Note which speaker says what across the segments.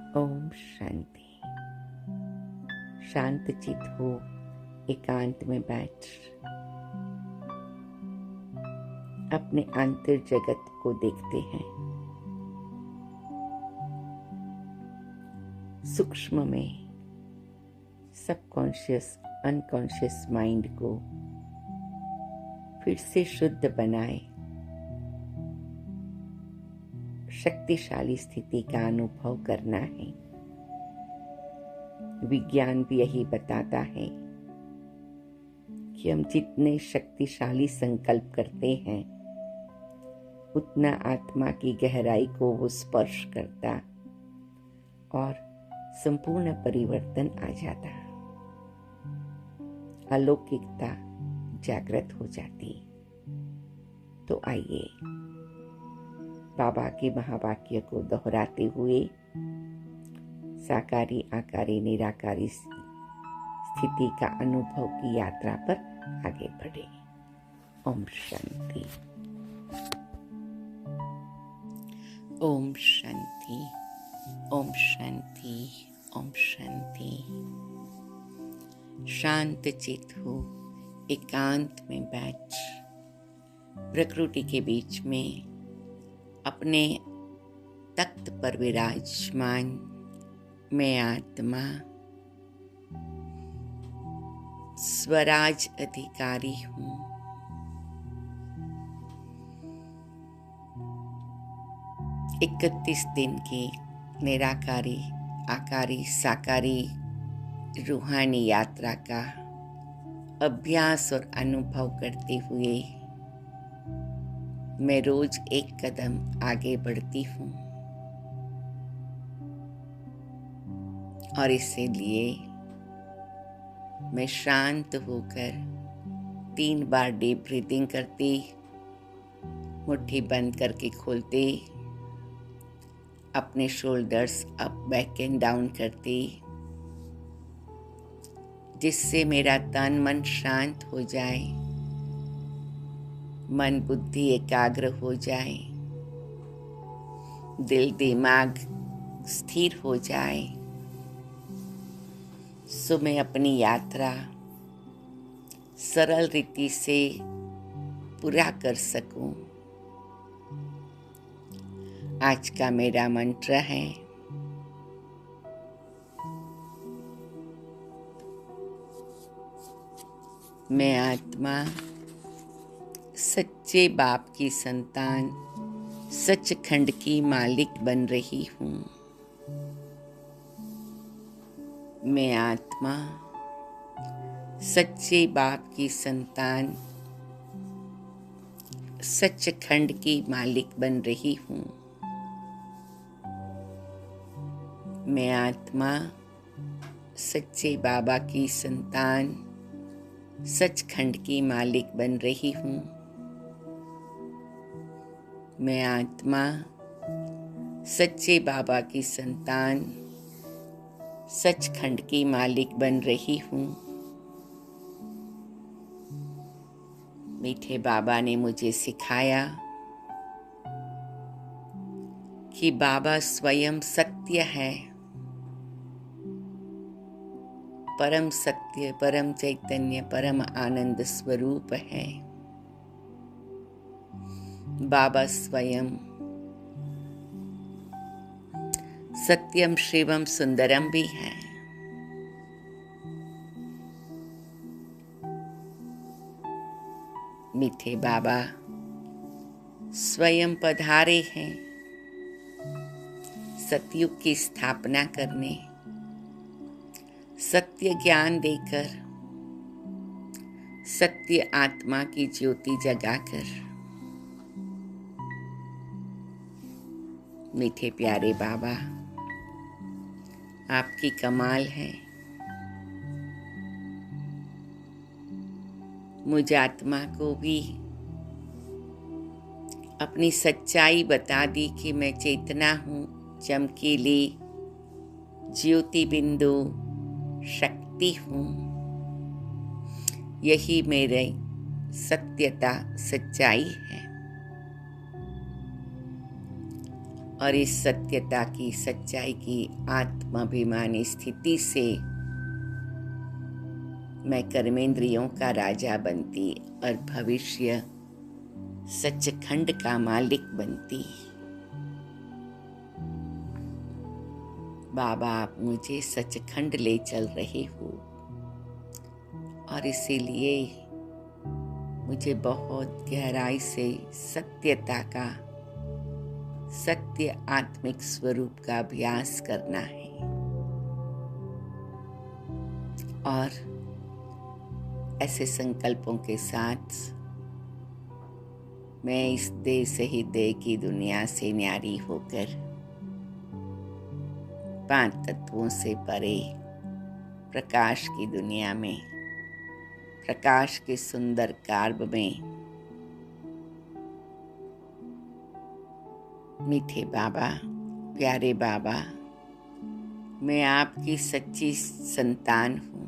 Speaker 1: ओम शांति। शांत चित हो एकांत में बैठ अपने आंतर जगत को देखते हैं। सूक्ष्म में सबकॉन्शियस अनकॉन्शियस माइंड को फिर से शुद्ध बनाए शक्तिशाली स्थिति का अनुभव करना है। विज्ञान भी यही बताता है कि हम जितने शक्तिशाली संकल्प करते हैं उतना आत्मा की गहराई को वो स्पर्श करता और संपूर्ण परिवर्तन आ जाता, अलौकिकता जागृत हो जाती। तो आइए बाबा के महावाक्य को दोहराते हुए साकारी आकारी निराकारी स्थिति का अनुभव की यात्रा पर आगे बढ़े। ओम शांति। ओम शांति। ओम शांति। ओम शांति। शांत चित हो एकांत में बैठ प्रकृति के बीच में अपने तख्त पर विराजमान मैं आत्मा स्वराज अधिकारी हूँ। इकतीस दिन की निराकारी आकारी साकारी रूहानी यात्रा का अभ्यास और अनुभव करते हुए मैं रोज एक कदम आगे बढ़ती हूँ और इसीलिए मैं शांत होकर 3 बार डीप ब्रीदिंग करती, मुट्ठी बंद करके खोलते, अपने shoulders up back and down करती, जिससे मेरा तन मन शांत हो जाए, मन बुद्धि एकाग्र हो जाए, दिल दिमाग स्थिर हो जाए, सो मैं अपनी यात्रा सरल रीति से पूरा कर सकूं। आज का मेरा मंत्र है, मैं आत्मा सच्चे बाप की संतान सचखंड की मालिक बन रही हूँ। मैं आत्मा सच्चे बाप की संतान सचखंड की मालिक बन रही हूँ। मैं आत्मा सच्चे बाबा की संतान सचखंड की मालिक बन रही हूँ। मैं आत्मा सच्चे बाबा की संतान सचखंड की मालिक बन रही हूँ। मीठे बाबा ने मुझे सिखाया कि बाबा स्वयं सत्य है, परम सत्य, परम चैतन्य, परम आनंद स्वरूप है। बाबा स्वयं सत्यम शिवम सुंदरम भी है। मीठे बाबा स्वयं पधारे हैं सतयुग की स्थापना करने, सत्य ज्ञान देकर, सत्य आत्मा की ज्योति जगाकर। मीठे प्यारे बाबा, आपकी कमाल है। मुझ आत्मा को भी अपनी सच्चाई बता दी कि मैं चेतना हूँ, चमकीली ज्योति बिंदु शक्ति हूँ। यही मेरी सत्यता सच्चाई है। और इस सत्यता की, सच्चाई की आत्माभिमानी स्थिति से मैं कर्मेंद्रियों का राजा बनती और भविष्य सचखंड का मालिक बनती। बाबा, आप मुझे सचखंड ले चल रहे हो और इसीलिए मुझे बहुत गहराई से सत्यता का, सत्य आत्मिक स्वरूप का अभ्यास करना है। और ऐसे संकल्पों के साथ मैं इस देह से ही देह की दुनिया से न्यारी होकर 5 तत्वों से परे प्रकाश की दुनिया में, प्रकाश के सुंदर कार्ब में, मीठे बाबा, प्यारे बाबा, मैं आपकी सच्ची संतान हूँ।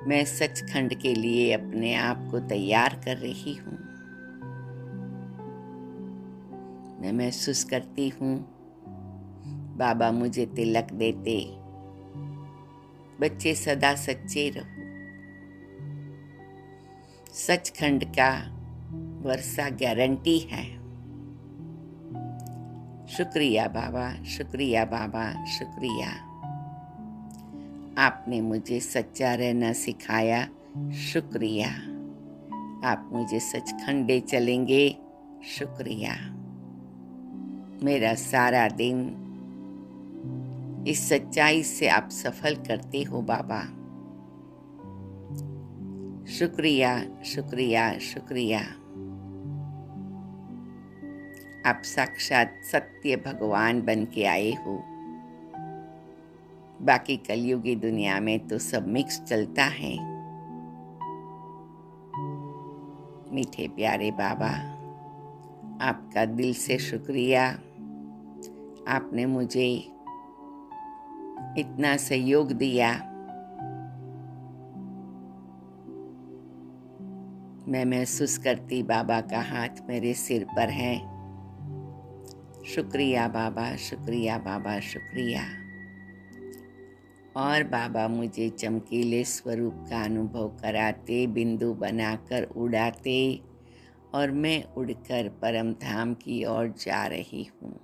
Speaker 1: मैं सचखंड के लिए अपने आप को तैयार कर रही हूँ। मैं महसूस करती हूँ बाबा मुझे तिलक देते, बच्चे सदा सच्चे रहो। सचखंड का वर्षा गारंटी है। शुक्रिया बाबा, शुक्रिया बाबा, शुक्रिया। आपने मुझे सच्चा रहना सिखाया, शुक्रिया। आप मुझे सचखंड ले चलेंगे, शुक्रिया। मेरा सारा दिन इस सच्चाई से आप सफल करते हो बाबा। शुक्रिया, शुक्रिया, शुक्रिया। आप साक्षात सत्य भगवान बन के आए हो। बाकी कलयुगी दुनिया में तो सब मिक्स चलता है। मीठे प्यारे बाबा, आपका दिल से शुक्रिया। आपने मुझे इतना सहयोग दिया। मैं महसूस करती बाबा का हाथ मेरे सिर पर है। शुक्रिया बाबा, शुक्रिया बाबा, शुक्रिया। और बाबा मुझे चमकीले स्वरूप का अनुभव कराते, बिंदु बनाकर उड़ाते और मैं उड़कर परम धाम की ओर जा रही हूँ।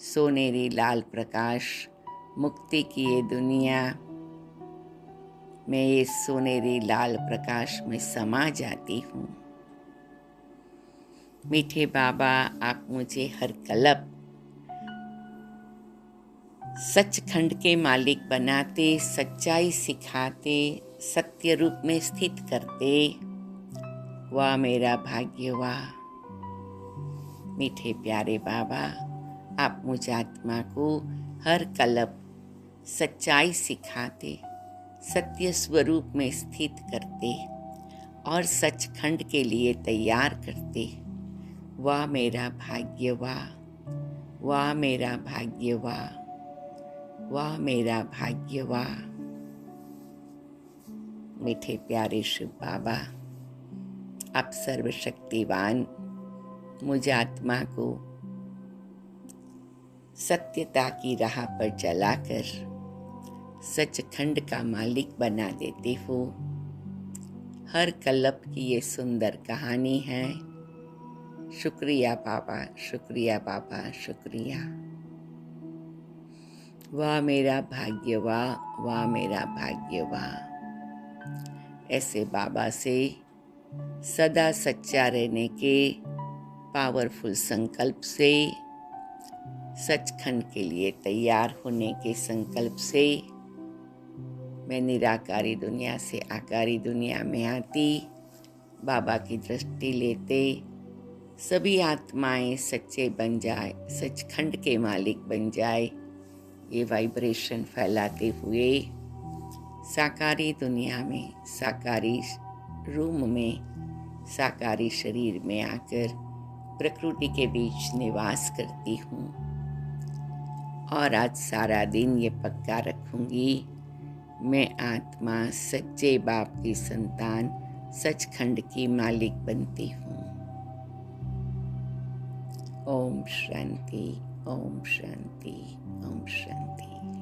Speaker 1: सोनेरी लाल प्रकाश, मुक्ति की ये दुनिया, मैं ये सोनेरी लाल प्रकाश में समा जाती हूँ। मीठे बाबा, आप मुझे हर कल्प सचखंड के मालिक बनाते, सच्चाई सिखाते, सत्य रूप में स्थित करते। वाह मेरा भाग्य, वाह। मीठे प्यारे बाबा, आप मुझ आत्मा को हर कल्प सच्चाई सिखाते, सत्य स्वरूप में स्थित करते और सचखंड के लिए तैयार करते। वाह मेरा भाग्य, वाह। वाह मेरा भाग्य, वाह। वाह मेरा भाग्य, वाह। मीठे प्यारे शिव बाबा, आप सर्वशक्तिवान मुझ आत्मा को सत्यता की राह पर चलाकर सचखंड का मालिक बना देते हो। हर कल्प की ये सुंदर कहानी है। शुक्रिया बाबा, शुक्रिया बाबा, शुक्रिया। वाह मेरा भाग्य, वाह। वाह मेरा भाग्य, वाह। ऐसे बाबा से सदा सच्चा रहने के पावरफुल संकल्प से, सचखंड के लिए तैयार होने के संकल्प से मैं निराकारी दुनिया से आकारी दुनिया में आती, बाबा की दृष्टि लेते सभी आत्माएं सच्चे बन जाए, सचखंड के मालिक बन जाए, ये वाइब्रेशन फैलाते हुए साकारी दुनिया में, साकारी रूम में, साकारी शरीर में आकर प्रकृति के बीच निवास करती हूँ। और आज सारा दिन ये पक्का रखूंगी, मैं आत्मा सच्चे बाप की संतान, सचखंड की मालिक बनती हूँ। ओम शांति, ओम शांति, ओम शांति।